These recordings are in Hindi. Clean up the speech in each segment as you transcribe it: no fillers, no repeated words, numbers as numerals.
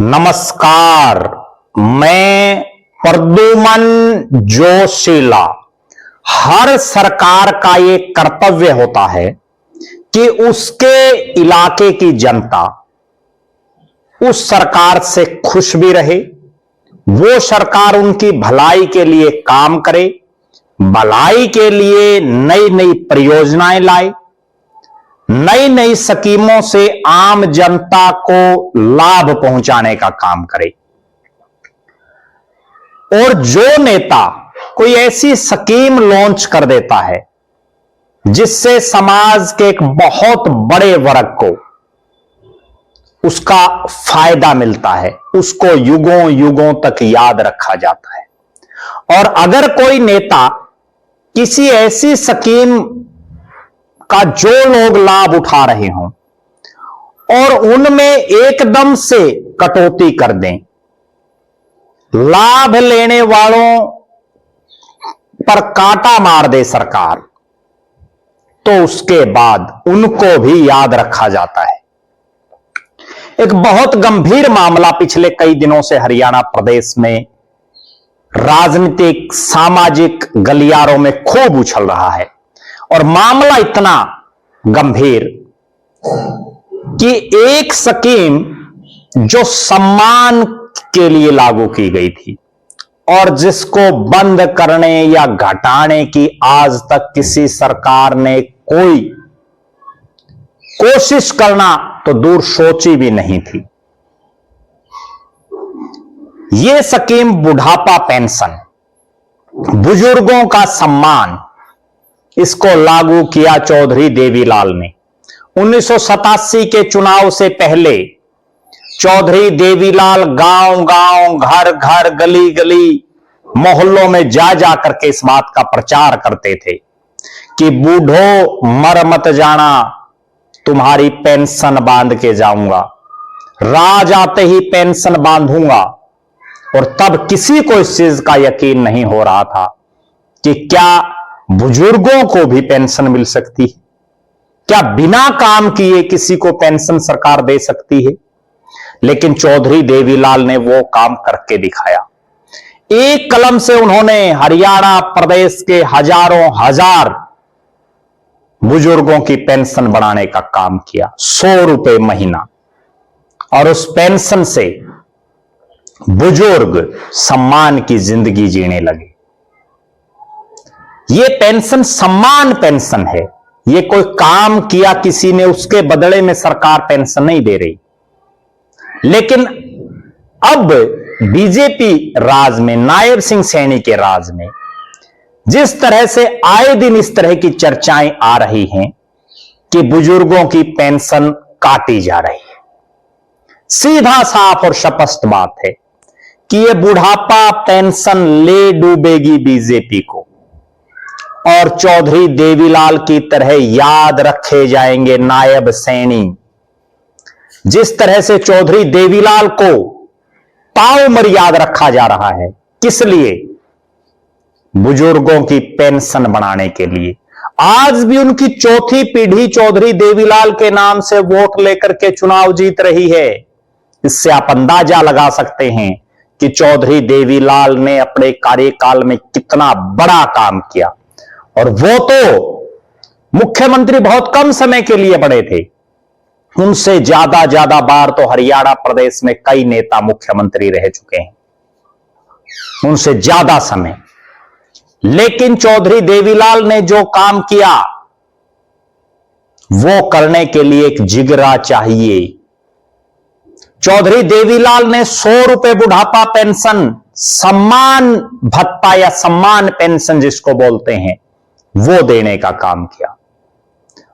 नमस्कार, मैं प्रद्युमन जोशीला। हर सरकार का ये कर्तव्य होता है कि उसके इलाके की जनता उस सरकार से खुश भी रहे, वो सरकार उनकी भलाई के लिए काम करे, भलाई के लिए नई नई परियोजनाएं लाए, नई नई स्कीमों से आम जनता को लाभ पहुंचाने का काम करे। और जो नेता कोई ऐसी स्कीम लॉन्च कर देता है जिससे समाज के एक बहुत बड़े वर्ग को उसका फायदा मिलता है, उसको युगों युगों तक याद रखा जाता है। और अगर कोई नेता किसी ऐसी स्कीम का जो लोग लाभ उठा रहे हों और उनमें एकदम से कटौती कर दें, लाभ लेने वालों पर कांटा मार दे सरकार, तो उसके बाद उनको भी याद रखा जाता है। एक बहुत गंभीर मामला पिछले कई दिनों से हरियाणा प्रदेश में राजनीतिक सामाजिक गलियारों में खूब उछल रहा है। और मामला इतना गंभीर कि एक स्कीम जो सम्मान के लिए लागू की गई थी और जिसको बंद करने या घटाने की आज तक किसी सरकार ने कोई कोशिश करना तो दूर सोची भी नहीं थी। यह स्कीम बुढ़ापा पेंशन, बुजुर्गों का सम्मान, इसको लागू किया चौधरी देवीलाल ने। 1987 के चुनाव से पहले चौधरी देवीलाल गांव गांव, घर घर, गली गली, मोहल्लों में जा जा करके इस बात का प्रचार करते थे कि बूढ़ो मर मत जाना, तुम्हारी पेंशन बांध के जाऊंगा, राज आते ही पेंशन बांधूंगा। और तब किसी को इस चीज का यकीन नहीं हो रहा था कि क्या बुजुर्गों को भी पेंशन मिल सकती है, क्या बिना काम किए किसी को पेंशन सरकार दे सकती है। लेकिन चौधरी देवीलाल ने वो काम करके दिखाया। एक कलम से उन्होंने हरियाणा प्रदेश के हजारों हजार बुजुर्गों की पेंशन बढ़ाने का काम किया, 100 रुपए महीना। और उस पेंशन से बुजुर्ग सम्मान की जिंदगी जीने लगे। ये पेंशन सम्मान पेंशन है, ये कोई काम किया किसी ने उसके बदले में सरकार पेंशन नहीं दे रही। लेकिन अब बीजेपी राज में, नायब सिंह सैनी के राज में जिस तरह से आए दिन इस तरह की चर्चाएं आ रही हैं कि बुजुर्गों की पेंशन काटी जा रही है, सीधा साफ और स्पष्ट बात है कि यह बुढ़ापा पेंशन ले डूबेगी बीजेपी को। और चौधरी देवीलाल की तरह याद रखे जाएंगे नायब सैनी। जिस तरह से चौधरी देवीलाल को ताउम्र याद रखा जा रहा है, किस लिए? बुजुर्गों की पेंशन बढ़ाने के लिए। आज भी उनकी चौथी पीढ़ी चौधरी देवीलाल के नाम से वोट लेकर के चुनाव जीत रही है। इससे आप अंदाजा लगा सकते हैं कि चौधरी देवीलाल ने अपने कार्यकाल में कितना बड़ा काम किया। और वो तो मुख्यमंत्री बहुत कम समय के लिए बने थे, उनसे ज्यादा बार तो हरियाणा प्रदेश में कई नेता मुख्यमंत्री रह चुके हैं, उनसे ज्यादा समय। लेकिन चौधरी देवीलाल ने जो काम किया वो करने के लिए एक जिगरा चाहिए। चौधरी देवीलाल ने 100 रुपए बुढ़ापा पेंशन, सम्मान भत्ता या सम्मान पेंशन जिसको बोलते हैं, वो देने का काम किया।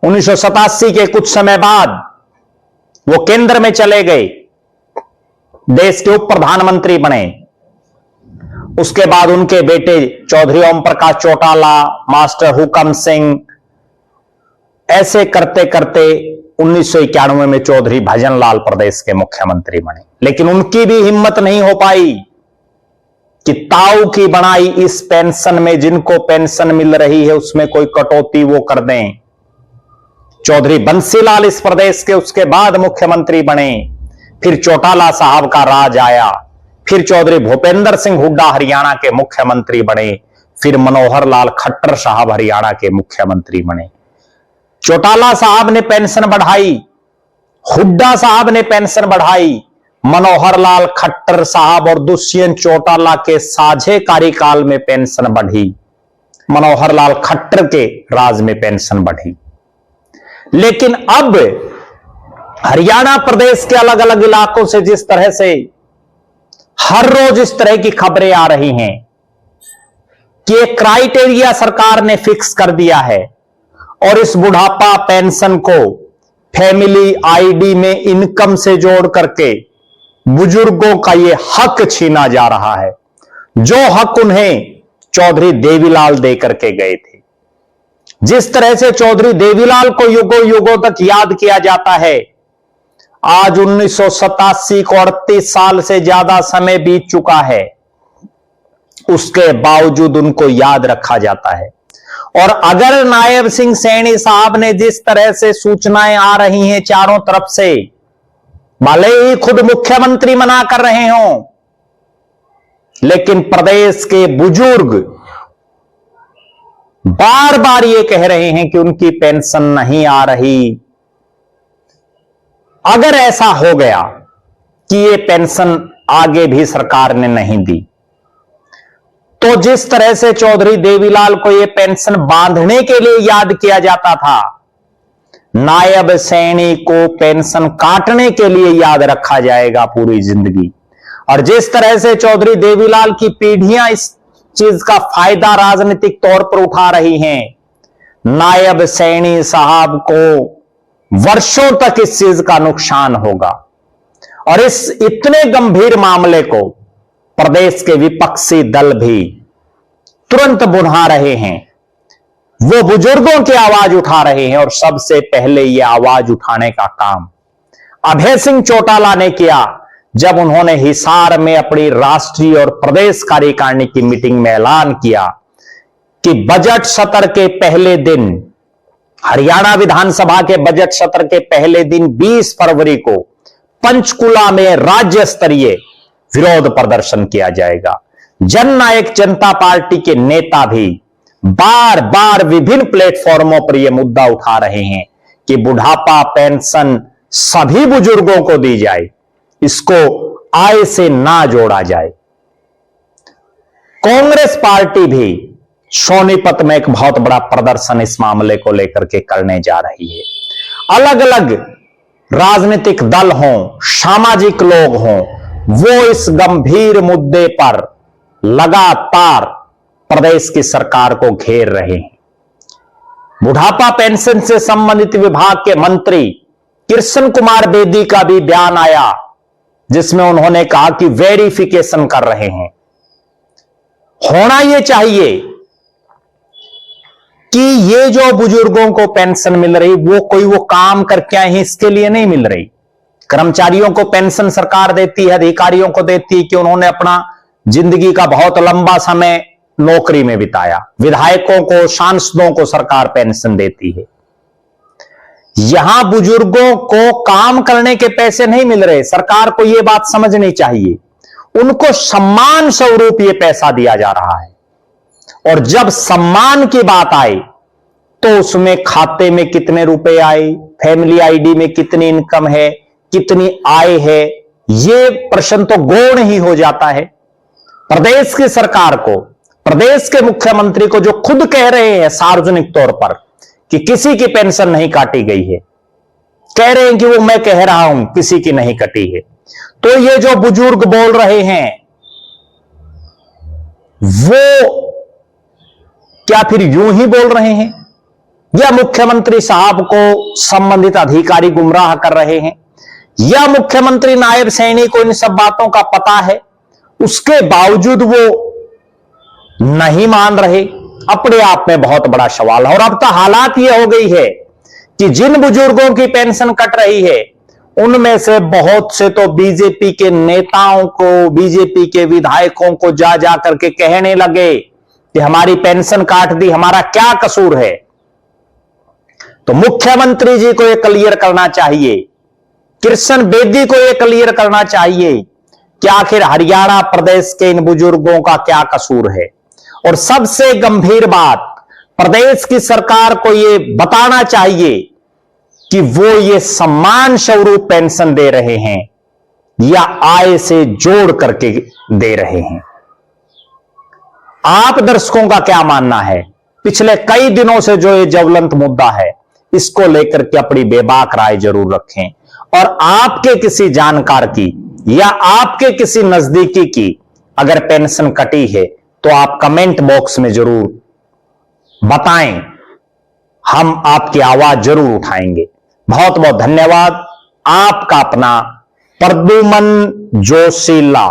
1987 के कुछ समय बाद वो केंद्र में चले गए, देश के उप प्रधानमंत्री बने। उसके बाद उनके बेटे चौधरी ओम प्रकाश चौटाला, मास्टर हुकम सिंह, ऐसे करते करते 1991 में चौधरी भजनलाल प्रदेश के मुख्यमंत्री बने। लेकिन उनकी भी हिम्मत नहीं हो पाई कि ताऊ की बनाई इस पेंशन में, जिनको पेंशन मिल रही है उसमें कोई कटौती वो कर दें। चौधरी बंसीलाल इस प्रदेश के उसके बाद मुख्यमंत्री बने। फिर चौटाला साहब का राज आया, फिर चौधरी भूपेंद्र सिंह हुड्डा हरियाणा के मुख्यमंत्री बने, फिर मनोहर लाल खट्टर साहब हरियाणा के मुख्यमंत्री बने। चौटाला साहब ने पेंशन बढ़ाई, हुड्डा साहब ने पेंशन बढ़ाई, मनोहर लाल खट्टर साहब और दुष्यंत चौटाला के साझे कार्यकाल में पेंशन बढ़ी, मनोहर लाल खट्टर के राज में पेंशन बढ़ी। लेकिन अब हरियाणा प्रदेश के अलग अलग इलाकों से जिस तरह से हर रोज इस तरह की खबरें आ रही हैं कि एक क्राइटेरिया सरकार ने फिक्स कर दिया है और इस बुढ़ापा पेंशन को फैमिली आईडी में इनकम से जोड़ करके बुजुर्गों का यह हक छीना जा रहा है, जो हक उन्हें चौधरी देवीलाल दे करके गए थे। जिस तरह से चौधरी देवीलाल को युगों युगों तक याद किया जाता है, आज 1987 को 38 साल से ज्यादा समय बीत चुका है, उसके बावजूद उनको याद रखा जाता है। और अगर नायब सिंह सैनी साहब ने जिस तरह से सूचनाएं आ रही हैं चारों तरफ से, भले ही खुद मुख्यमंत्री मना कर रहे हों, लेकिन प्रदेश के बुजुर्ग बार बार ये कह रहे हैं कि उनकी पेंशन नहीं आ रही। अगर ऐसा हो गया कि ये पेंशन आगे भी सरकार ने नहीं दी, तो जिस तरह से चौधरी देवीलाल को ये पेंशन बांधने के लिए याद किया जाता था, नायब सैनी को पेंशन काटने के लिए याद रखा जाएगा पूरी जिंदगी। और जिस तरह से चौधरी देवीलाल की पीढ़ियां इस चीज का फायदा राजनीतिक तौर पर उठा रही हैं, नायब सैनी साहब को वर्षों तक इस चीज का नुकसान होगा। और इस इतने गंभीर मामले को प्रदेश के विपक्षी दल भी तुरंत बुझा रहे हैं, वो बुजुर्गों की आवाज उठा रहे हैं। और सबसे पहले यह आवाज उठाने का काम अभय सिंह चौटाला ने किया, जब उन्होंने हिसार में अपनी राष्ट्रीय और प्रदेश कार्यकारिणी की मीटिंग में ऐलान किया कि बजट सत्र के पहले दिन, हरियाणा विधानसभा के बजट सत्र के पहले दिन 20 फरवरी को पंचकुला में राज्य स्तरीय विरोध प्रदर्शन किया जाएगा। जननायक जनता पार्टी के नेता भी बार बार विभिन्न प्लेटफॉर्मों पर यह मुद्दा उठा रहे हैं कि बुढ़ापा पेंशन सभी बुजुर्गों को दी जाए, इसको आय से ना जोड़ा जाए। कांग्रेस पार्टी भी सोनीपत में एक बहुत बड़ा प्रदर्शन इस मामले को लेकर के करने जा रही है। अलग अलग राजनीतिक दल हों, सामाजिक लोग हों, वो इस गंभीर मुद्दे पर लगातार प्रदेश की सरकार को घेर रहे हैं। बुढ़ापा पेंशन से संबंधित विभाग के मंत्री कृष्ण कुमार बेदी का भी बयान आया, जिसमें उन्होंने कहा कि वेरिफिकेशन कर रहे हैं। होना यह चाहिए कि ये जो बुजुर्गों को पेंशन मिल रही, वो काम करके आए हैं इसके लिए नहीं मिल रही। कर्मचारियों को पेंशन सरकार देती है, अधिकारियों को देती है कि उन्होंने अपना जिंदगी का बहुत लंबा समय नौकरी में बिताया। विधायकों को, सांसदों को सरकार पेंशन देती है। यहां बुजुर्गों को काम करने के पैसे नहीं मिल रहे। सरकार को यह बात समझनी चाहिए, उनको सम्मान स्वरूप यह पैसा दिया जा रहा है। और जब सम्मान की बात आए तो उसमें खाते में कितने रुपए आए, फैमिली आईडी में कितनी इनकम है, कितनी आय है, यह प्रश्न तो गौण ही हो जाता है। प्रदेश की सरकार को, प्रदेश के मुख्यमंत्री को, जो खुद कह रहे हैं सार्वजनिक तौर पर कि किसी की पेंशन नहीं काटी गई है, कह रहे हैं कि वो मैं कह रहा हूं किसी की नहीं कटी है, तो ये जो बुजुर्ग बोल रहे हैं वो क्या फिर यूं ही बोल रहे हैं, या मुख्यमंत्री साहब को संबंधित अधिकारी गुमराह कर रहे हैं, या मुख्यमंत्री नायब सैनी को इन सब बातों का पता है, उसके बावजूद वो नहीं मान रहे? अपने आप में बहुत बड़ा सवाल है। और अब तो हालात ये हो गई है कि जिन बुजुर्गों की पेंशन कट रही है उनमें से बहुत से तो बीजेपी के नेताओं को, बीजेपी के विधायकों को जा जा करके कहने लगे कि हमारी पेंशन काट दी, हमारा क्या कसूर है। तो मुख्यमंत्री जी को यह क्लियर करना चाहिए कृष्ण बेदी को यह क्लियर करना चाहिए कि आखिर हरियाणा प्रदेश के इन बुजुर्गों का क्या कसूर है। और सबसे गंभीर बात, प्रदेश की सरकार को यह बताना चाहिए कि वो ये सम्मान स्वरूप पेंशन दे रहे हैं या आय से जोड़ करके दे रहे हैं। आप दर्शकों का क्या मानना है? पिछले कई दिनों से जो ये ज्वलंत मुद्दा है, इसको लेकर के अपनी बेबाक राय जरूर रखें। और आपके किसी जानकार की या आपके किसी नजदीकी की अगर पेंशन कटी है तो आप कमेंट बॉक्स में जरूर बताएं, हम आपकी आवाज जरूर उठाएंगे। बहुत बहुत धन्यवाद। आपका अपना प्रद्युमन जोशीला।